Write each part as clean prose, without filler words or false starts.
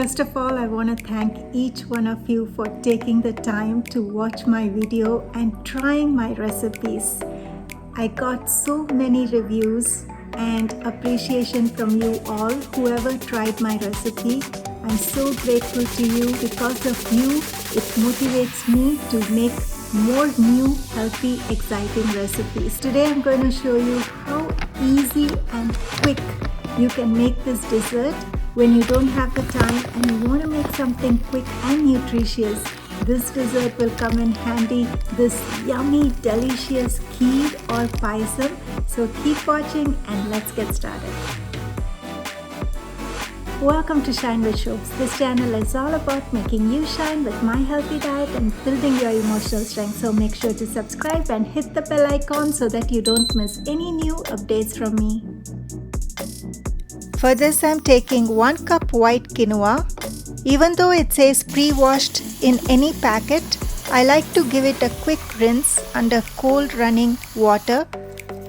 First of all, I want to thank each one of you for taking the time to watch my video and trying my recipes. I got so many reviews and appreciation from you all, whoever tried my recipe. I'm so grateful to you. Because of you, it motivates me to make more new, healthy, exciting recipes. Today I'm going to show you how easy and quick you can make this dessert when you don't have the time and you want to make something quick and nutritious. This dessert will come in handy, this yummy, delicious kheer or payasam. So keep watching and let's get started. Welcome to Shine with Shobs. This channel is all about making you shine with my healthy diet and building your emotional strength. So make sure to subscribe and hit the bell icon so that you don't miss any new updates from me. For this, I'm taking 1 cup white quinoa. Even though it says pre-washed in any packet, I like to give it a quick rinse under cold running water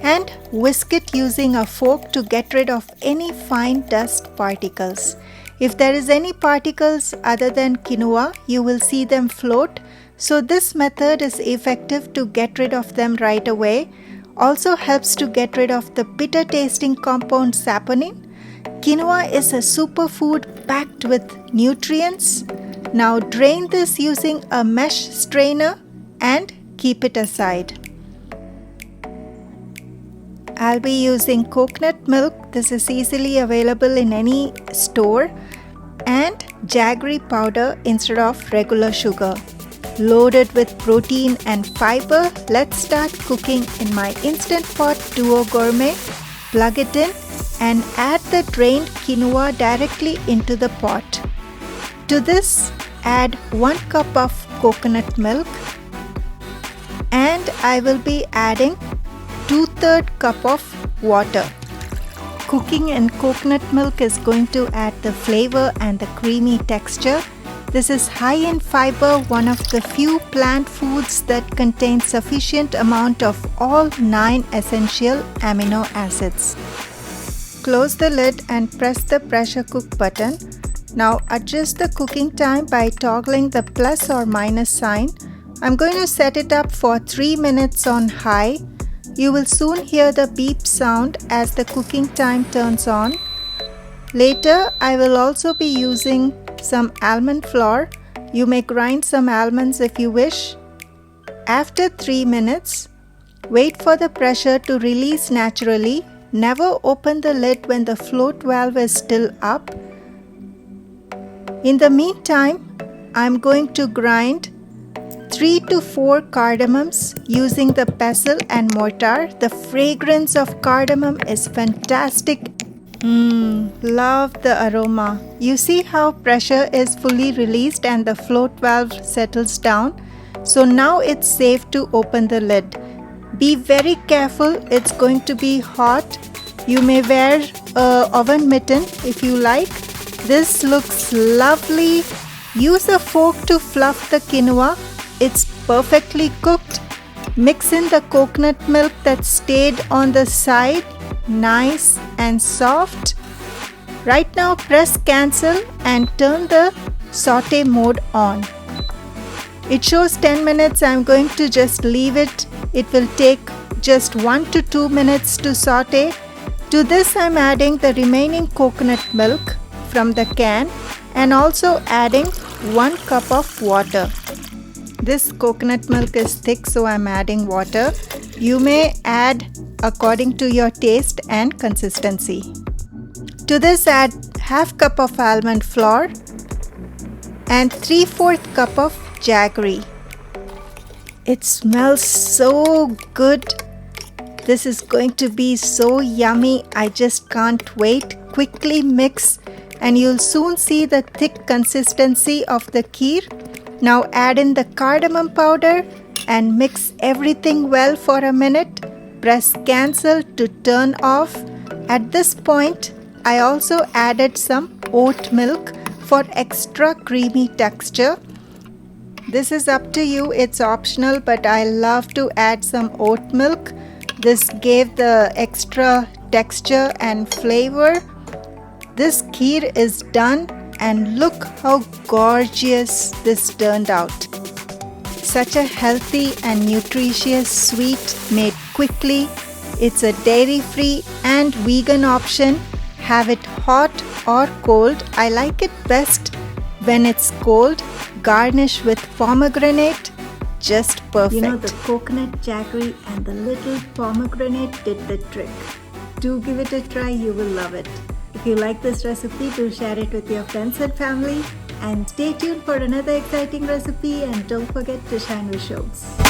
and whisk it using a fork to get rid of any fine dust particles. If there is any particles other than quinoa, you will see them float. So this method is effective to get rid of them right away. Also helps to get rid of the bitter tasting compound saponin. Quinoa is a superfood packed with nutrients. Now drain this using a mesh strainer and keep it aside. I'll be using coconut milk. This is easily available in any store, and jaggery powder instead of regular sugar. Loaded with protein and fiber, let's start cooking in my Instant Pot Duo Gourmet. Plug it in and add the drained quinoa directly into the pot. To this, add 1 cup of coconut milk, and I will be adding 2/3 cup of water. Cooking in coconut milk is going to add the flavor and the creamy texture. This is high in fiber, one of the few plant foods that contain sufficient amount of all 9 essential amino acids. Close the lid and press the pressure cook button. Now adjust the cooking time by toggling the plus or minus sign. I'm going to set it up for 3 minutes on high. You will soon hear the beep sound as the cooking time turns on. Later, I will also be using some almond flour. You may grind some almonds if you wish. After 3 minutes, wait for the pressure to release naturally. Never open the lid when the float valve is still up. In the meantime, I'm going to grind 3 to 4 cardamoms using the pestle and mortar. The fragrance of cardamom is fantastic. Love the aroma. You see how pressure is fully released and the float valve settles down. So now it's safe to open the lid. Be very careful, it's going to be hot. You may wear an oven mitten if you like. This looks lovely. Use a fork to fluff the quinoa. It's perfectly cooked. Mix in the coconut milk that stayed on the side. Nice and soft. Right now press cancel and turn the saute mode on. It shows 10 minutes. I'm going to just leave it. It will take just 1 to 2 minutes to saute. To this I'm adding the remaining coconut milk from the can and also adding 1 cup of water. This coconut milk is thick, so I'm adding water. You may add according to your taste and consistency. To this add half cup of almond flour and 3/4 cup of jaggery. It smells so good. This is going to be so yummy. I just can't wait. Quickly mix and you'll soon see the thick consistency of the kheer. Now add in the cardamom powder and mix everything well for a minute. Press cancel to turn off. At this point, I also added some oat milk for extra creamy texture. This is up to you, it's optional, but I love to add some oat milk. This gave the extra texture and flavor. This kheer is done and look how gorgeous this turned out. Such a healthy and nutritious sweet made quickly. It's a dairy-free and vegan option. Have it hot or cold. I like it best when it's cold. Garnish with pomegranate. Just perfect. You know, the coconut jaggery and the little pomegranate did the trick. Do give it a try, you will love it. If you like this recipe, do share it with your friends and family. And stay tuned for another exciting recipe, and don't forget to shine with Shobs.